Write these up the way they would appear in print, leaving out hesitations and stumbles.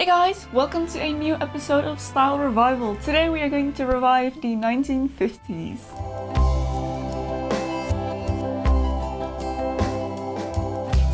guys, welcome to a new episode of Style Revival. Today we are going to revive the 1950s.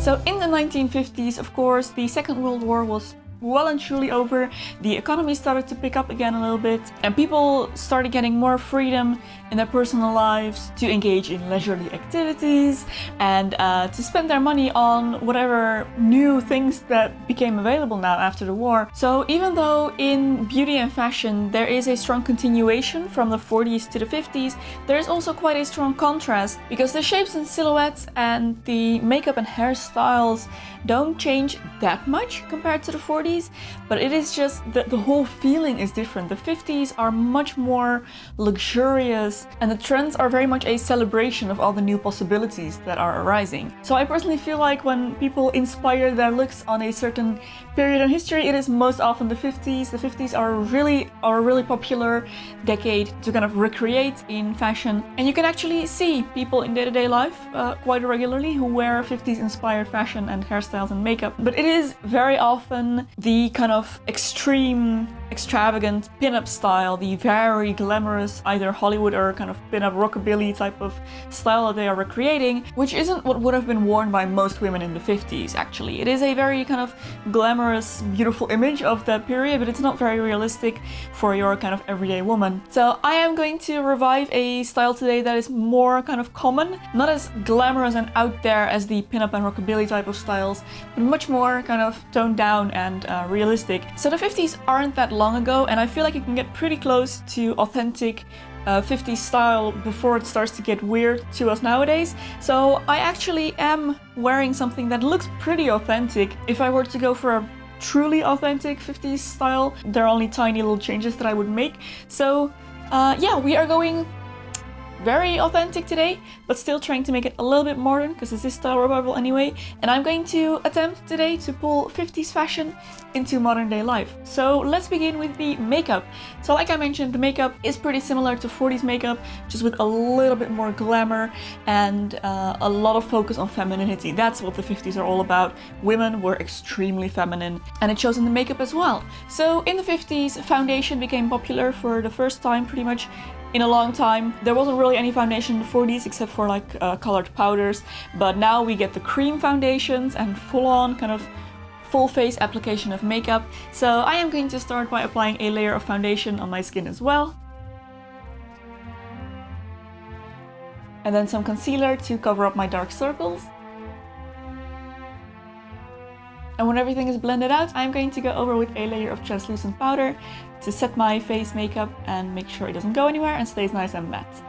So in the 1950s, of course, the Second World War was well and truly over. The economy started to pick up again a little bit, and people started getting more freedom in their personal lives to engage in leisurely activities and to spend their money on whatever new things that became available now after the war. So even though in beauty and fashion there is a strong continuation from the 40s to the 50s, there is also quite a strong contrast because the shapes and silhouettes and the makeup and hairstyles don't change that much compared to the 40s, but it is just that the whole feeling is different. The 50s are much more luxurious, and the trends are very much a celebration of all the new possibilities that are arising. So I personally feel like when people inspire their looks on a certain period in history, it is most often the 50s. The 50s are a really popular decade to kind of recreate in fashion, and you can actually see people in day-to-day life quite regularly who wear 50s inspired fashion and hairstyles and makeup. But it is very often the kind of extreme, extravagant pin-up style, the very glamorous either Hollywood or kind of pin-up rockabilly type of style that they are recreating, which isn't what would have been worn by most women in the 50s actually. It is a very kind of glamorous, beautiful image of that period, but it's not very realistic for your kind of everyday woman. So I am going to revive a style today that is more kind of common, not as glamorous and out there as the pin-up and rockabilly type of styles, but much more kind of toned down and realistic. So the 50s aren't that long ago, and I feel like you can get pretty close to authentic 50s style before it starts to get weird to us nowadays. So I actually am wearing something that looks pretty authentic. If I were to go for a truly authentic 50s style, there are only tiny little changes that I would make. So yeah, we are going very authentic today, but still trying to make it a little bit modern because this is Style Revival anyway, and I'm going to attempt today to pull 50s fashion into modern day life. So let's begin with the makeup. So like I mentioned, the makeup is pretty similar to 40s makeup, just with a little bit more glamour and a lot of focus on femininity. That's what the 50s are all about. Women were extremely feminine, and it shows in the makeup as well. So in the 50s, foundation became popular for the first time pretty much in a long time. There wasn't really any foundation in the 40s except for like colored powders, but now we get the cream foundations and full-on kind of full face application of makeup. So I am going to start by applying a layer of foundation on my skin as well, and then some concealer to cover up my dark circles. And when everything is blended out, I'm going to go over with a layer of translucent powder to set my face makeup and make sure it doesn't go anywhere and stays nice and matte.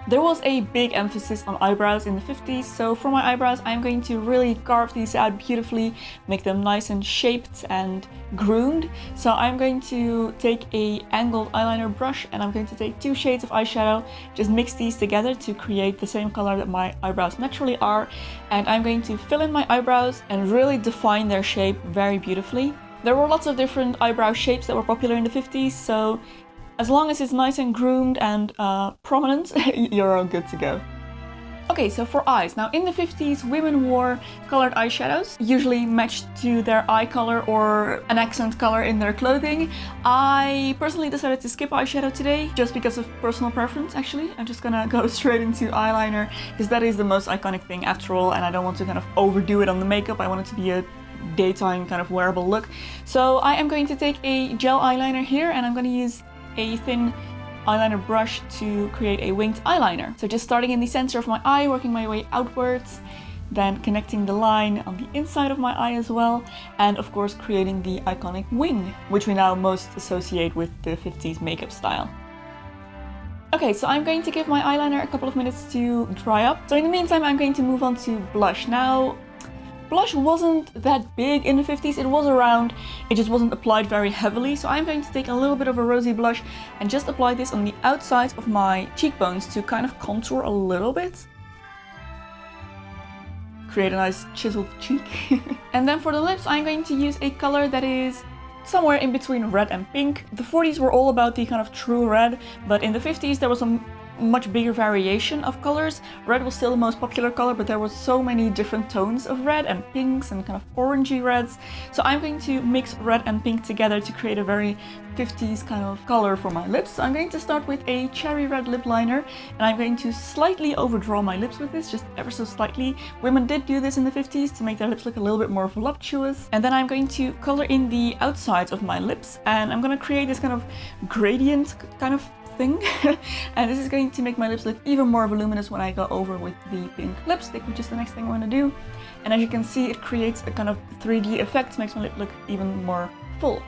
There was a big emphasis on eyebrows in the 50s, so for my eyebrows I'm going to really carve these out beautifully, make them nice and shaped and groomed. So I'm going to take a angled eyeliner brush and I'm going to take 2 shades of eyeshadow, just mix these together to create the same color that my eyebrows naturally are, and I'm going to fill in my eyebrows and really define their shape very beautifully. There were lots of different eyebrow shapes that were popular in the 50s, so as long as it's nice and groomed and prominent, you're all good to go. Okay, so for eyes. Now in the 50s, women wore colored eyeshadows, usually matched to their eye color or an accent color in their clothing. I personally decided to skip eyeshadow today, just because of personal preference actually. I'm just gonna go straight into eyeliner, because that is the most iconic thing after all, and I don't want to kind of overdo it on the makeup. I want it to be a daytime kind of wearable look. So I am going to take a gel eyeliner here, and I'm going to use a thin eyeliner brush to create a winged eyeliner. So just starting in the center of my eye, working my way outwards, then connecting the line on the inside of my eye as well, and of course creating the iconic wing, which we now most associate with the 50s makeup style. Okay, so I'm going to give my eyeliner a couple of minutes to dry up. So in the meantime, I'm going to move on to blush. Now, blush wasn't that big in the 50s, it was around, it just wasn't applied very heavily. So I'm going to take a little bit of a rosy blush and just apply this on the outside of my cheekbones to kind of contour a little bit. Create a nice chiseled cheek. And then for the lips, I'm going to use a color that is somewhere in between red and pink. The 40s were all about the kind of true red, but in the 50s there was a much bigger variation of colors. Red was still the most popular color, but there were so many different tones of red and pinks and kind of orangey reds. So I'm going to mix red and pink together to create a very 50s kind of color for my lips. So I'm going to start with a cherry red lip liner, and I'm going to slightly overdraw my lips with this, just ever so slightly. Women did do this in the 50s to make their lips look a little bit more voluptuous. And then I'm going to color in the outsides of my lips, and I'm going to create this kind of gradient kind of thing. And this is going to make my lips look even more voluminous when I go over with the pink lipstick, which is the next thing I want to do. And as you can see, it creates a kind of 3D effect, makes my lip look even more full.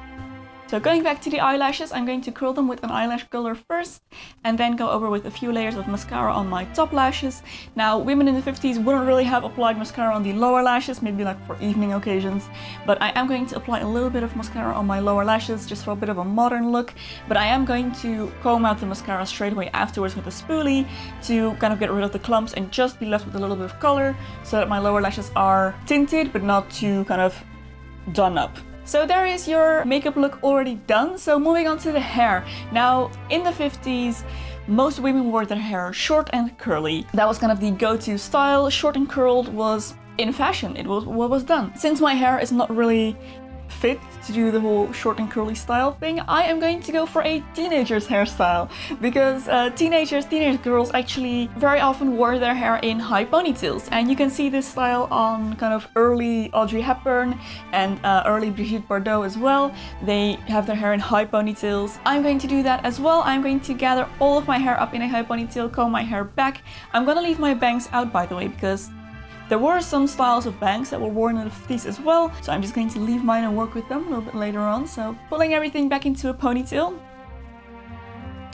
So going back to the eyelashes, I'm going to curl them with an eyelash curler first, and then go over with a few layers of mascara on my top lashes. Now, women in the 50s wouldn't really have applied mascara on the lower lashes, maybe like for evening occasions, but I am going to apply a little bit of mascara on my lower lashes just for a bit of a modern look. But I am going to comb out the mascara straight away afterwards with a spoolie to kind of get rid of the clumps and just be left with a little bit of color, so that my lower lashes are tinted but not too kind of done up. So there is your makeup look already done. So moving on to the hair. Now, in the 50s, most women wore their hair short and curly. That was kind of the go-to style. Short and curled was in fashion. It was what was done. Since my hair is not really fit to do the whole short and curly style thing, I am going to go for a teenager's hairstyle, because teenage girls actually very often wore their hair in high ponytails, and you can see this style on kind of early Audrey Hepburn and early Brigitte Bardot as well. They have their hair in high ponytails. I'm going to do that as well. I'm going to gather all of my hair up in a high ponytail, comb my hair back. I'm gonna leave my bangs out, by the way, because there were some styles of bangs that were worn in the 50s as well, so I'm just going to leave mine and work with them a little bit later on. So pulling everything back into a ponytail.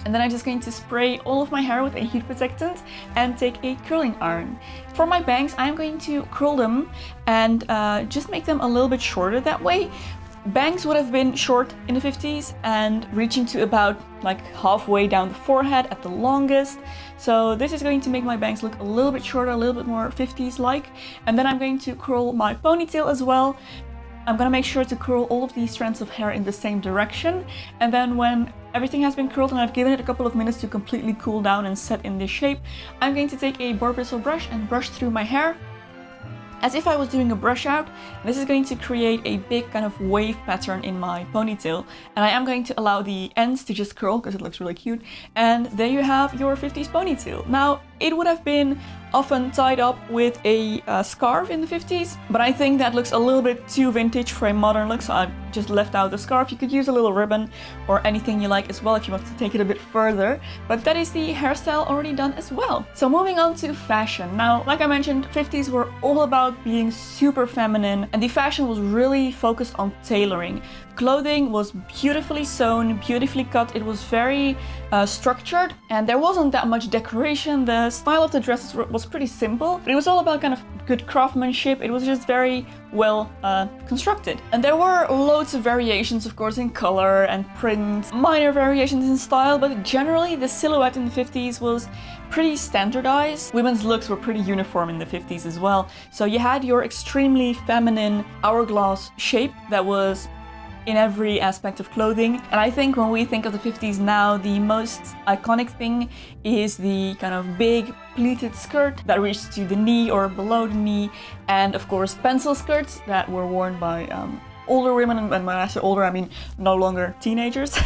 And then I'm just going to spray all of my hair with a heat protectant and take a curling iron. For my bangs, I'm going to curl them and just make them a little bit shorter that way. Bangs would have been short in the 50s and reaching to about like halfway down the forehead at the longest. So this is going to make my bangs look a little bit shorter, a little bit more 50s like. And then I'm going to curl my ponytail as well. I'm gonna make sure to curl all of these strands of hair in the same direction. And then when everything has been curled and I've given it a couple of minutes to completely cool down and set in this shape, I'm going to take a boar bristle brush and brush through my hair as if I was doing a brush out. This is going to create a big kind of wave pattern in my ponytail. And I am going to allow the ends to just curl because it looks really cute. And there you have your 50s ponytail. Now, it would have been often tied up with a scarf in the 50s, but I think that looks a little bit too vintage for a modern look, so I just left out the scarf. You could use a little ribbon or anything you like as well if you want to take it a bit further, but that is the hairstyle already done as well. So moving on to fashion. Now, like I mentioned, 50s were all about being super feminine, and the fashion was really focused on tailoring. Clothing was beautifully sewn, beautifully cut. It was very structured, and there wasn't that much decoration. The style of the dresses was pretty simple, but it was all about kind of good craftsmanship. It was just very well constructed. And there were loads of variations, of course, in color and print, minor variations in style, but generally the silhouette in the 50s was pretty standardized. Women's looks were pretty uniform in the 50s as well. So you had your extremely feminine hourglass shape that was in every aspect of clothing. And I think when we think of the 50s now, the most iconic thing is the kind of big pleated skirt that reached to the knee or below the knee, and of course pencil skirts that were worn by older women, and when I say older I mean no longer teenagers.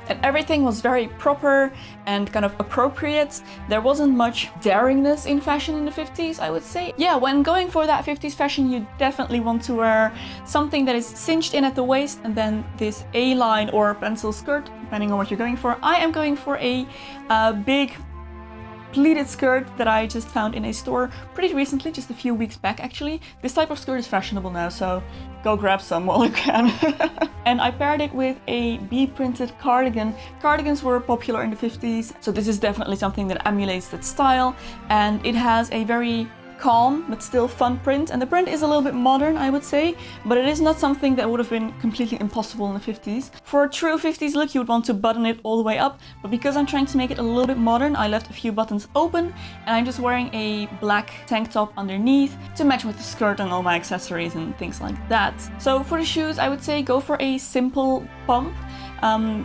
And everything was very proper and kind of appropriate. There wasn't much daringness in fashion in the 50s, I would say. Yeah, when going for that 50s fashion, you definitely want to wear something that is cinched in at the waist, and then this A-line or pencil skirt, depending on what you're going for. I am going for a big pleated skirt that I just found in a store pretty recently, just a few weeks back actually. This type of skirt is fashionable now, so go grab some while you can. And I paired it with a bee-printed cardigan. Cardigans were popular in the 50s, so this is definitely something that emulates that style, and it has a very calm but still fun print, and the print is a little bit modern, I would say, but it is not something that would have been completely impossible in the 50s. For a true 50s look, you would want to button it all the way up, but because I'm trying to make it a little bit modern, I left a few buttons open, and I'm just wearing a black tank top underneath to match with the skirt and all my accessories and things like that. So for the shoes, I would say go for a simple pump.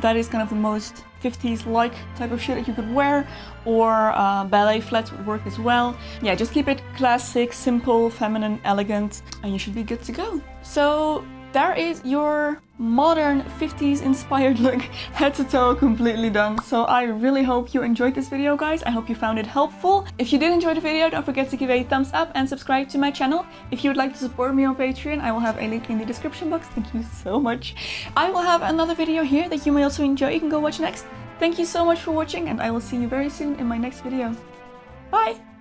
That is kind of the most 50s-like type of shit that you could wear, or ballet flats would work as well. Yeah, just keep it classic, simple, feminine, elegant, and you should be good to go. So there is your modern 50s inspired look, head to toe, completely done. So I really hope you enjoyed this video, guys. I hope you found it helpful. If you did enjoy the video, don't forget to give a thumbs up and subscribe to my channel. If you would like to support me on Patreon, I will have a link in the description box. Thank you so much. I will have another video here that you may also enjoy. You can go watch next. Thank you so much for watching, and I will see you very soon in my next video. Bye!